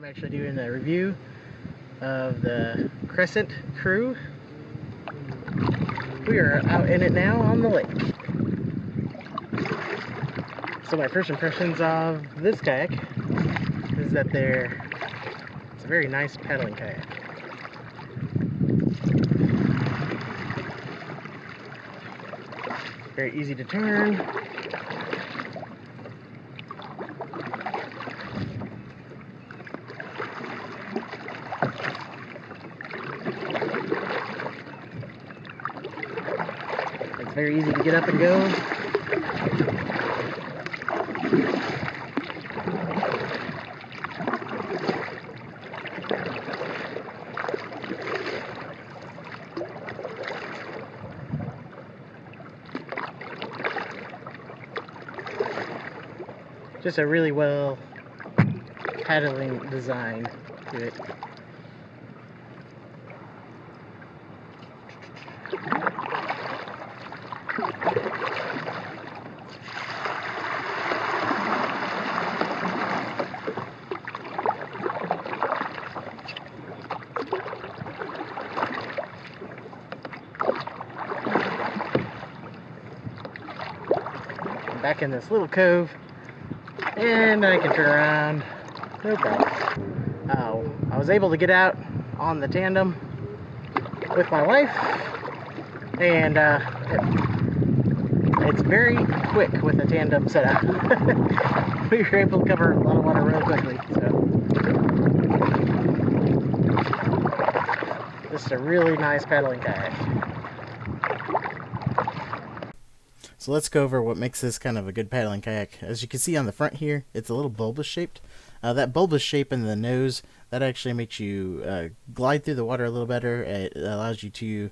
actually doing a review of the Crescent crew. We are out in it now on the lake. So my first impressions of this kayak is that it's a very nice paddling kayak. Very easy to turn. It's very easy to get up and go. Just a really well paddling design to it. I'm back in this little cove. And I can turn around, no problem. I was able to get out on the Tandem with my wife, and it's very quick with a Tandem setup. We were able to cover a lot of water really quickly, so this is a really nice paddling kayak. So let's go over what makes this kind of a good paddling kayak. As you can see on the front here, it's a little bulbous shaped. That bulbous shape in the nose, that actually makes you glide through the water a little better. It allows you to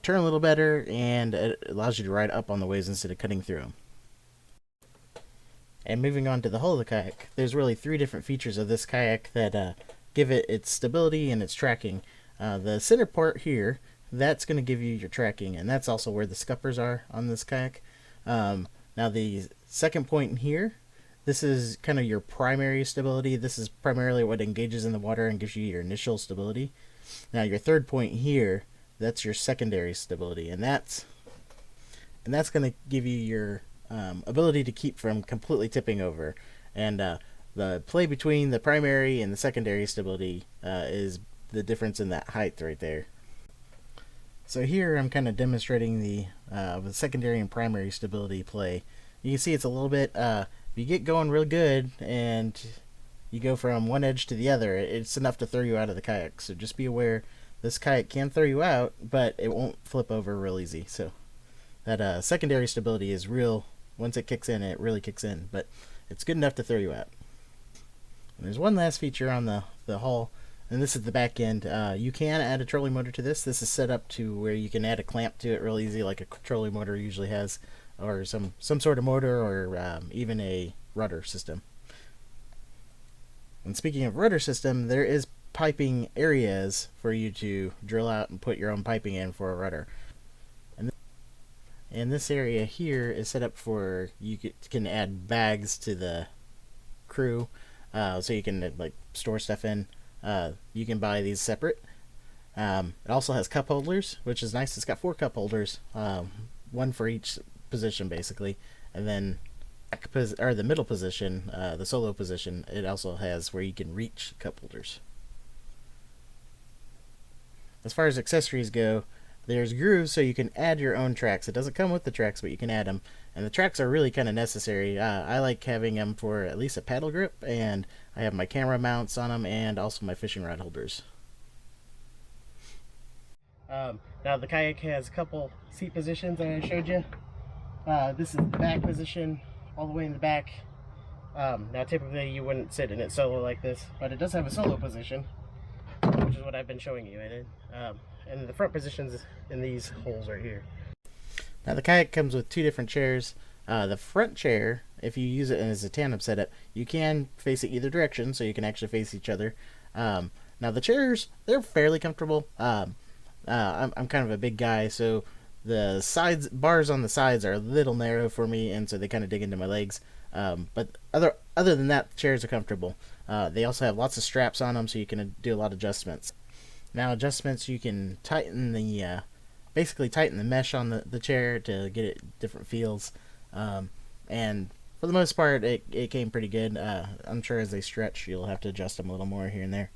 turn a little better, and it allows you to ride up on the waves instead of cutting through them. And moving on to the hull of the kayak, there's really three different features of this kayak that give it its stability and its tracking. The center part here, that's going to give you your tracking, and that's also where the scuppers are on this kayak. Now the second point in here, this is kind of your primary stability. This is primarily what engages in the water and gives you your initial stability. Now your third point here, that's your secondary stability, and that's going to give you your ability to keep from completely tipping over. And the play between the primary and the secondary stability is the difference in that height right there. So here I'm kind of demonstrating the secondary and primary stability play. You can see it's a little bit, if you get going real good and you go from one edge to the other, it's enough to throw you out of the kayak. So just be aware, this kayak can throw you out, but it won't flip over real easy. So that secondary stability is real. Once it kicks in, it really kicks in, but it's good enough to throw you out. And there's one last feature on the hull. And this is the back end. You can add a trolling motor to this. This is set up to where you can add a clamp to it real easy, like a trolling motor usually has, or some sort of motor, or even a rudder system. And speaking of rudder system, there is piping areas for you to drill out and put your own piping in for a rudder. And this area here is set up for you can add bags to the crew, so you can like store stuff in. You can buy these separate. It also has cup holders, which is nice. It's got 4 cup holders, one for each position basically, and then the middle position, the solo position, it also has where you can reach cup holders. As far as accessories go, there's grooves, so you can add your own tracks. It doesn't come with the tracks, but you can add them, and the tracks are really kind of necessary. I like having them for at least a paddle grip, and I have my camera mounts on them and also my fishing rod holders. Now the kayak has a couple seat positions that I showed you. This is the back position, all the way in the back. Now typically you wouldn't sit in it solo like this, but it does have a solo position, which is what I've been showing you in it. And the front positions in these holes right here. Now the kayak comes with 2 different chairs. The front chair, if you use it as a tandem setup, you can face it either direction, so you can actually face each other. Now the chairs, they're fairly comfortable. I'm kind of a big guy, so The sides bars on the sides are a little narrow for me, and so they kind of dig into my legs. But other than that, the chairs are comfortable. They also have lots of straps on them, so you can do a lot of adjustments. Now, adjustments, you can tighten the basically tighten the mesh on the chair to get it different feels. And for the most part, it came pretty good. I'm sure as they stretch, you'll have to adjust them a little more here and there.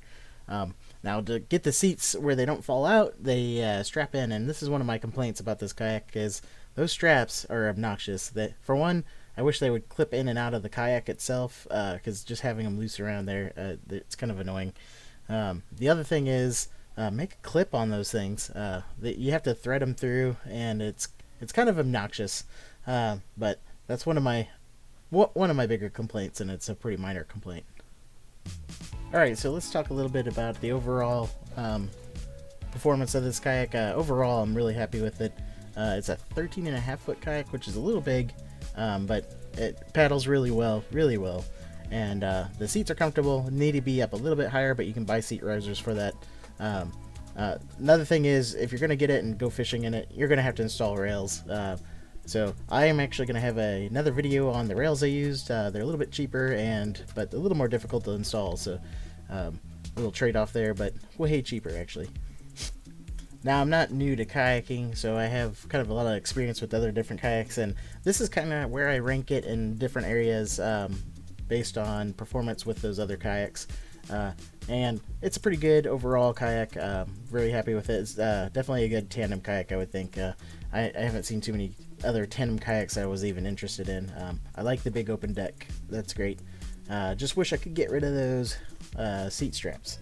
Now, to get the seats where they don't fall out, they strap in, and this is one of my complaints about this kayak is those straps are obnoxious. That for one, I wish they would clip in and out of the kayak itself, because just having them loose around there, it's kind of annoying. The other thing is make a clip on those things. You have to thread them through, and it's kind of obnoxious. But that's one of my bigger complaints, and it's a pretty minor complaint. Alright, so let's talk a little bit about the overall performance of this kayak. Overall, I'm really happy with it. It's a 13.5 foot kayak, which is a little big, but it paddles really well, really well. And the seats are comfortable, need to be up a little bit higher, but you can buy seat risers for that. Another thing is, if you're going to get it and go fishing in it, you're going to have to install rails. So I am actually going to have another video on the rails I used. They're a little bit cheaper, but a little more difficult to install, so a little trade-off there, but way cheaper actually. Now, I'm not new to kayaking, so I have kind of a lot of experience with other different kayaks, and this is kind of where I rank it in different areas based on performance with those other kayaks. And it's a pretty good overall kayak. Very happy with it. It's definitely a good tandem kayak, I would think. I haven't seen too many other tandem kayaks I was even interested in. I like the big open deck. That's great. Just wish I could get rid of those seat straps.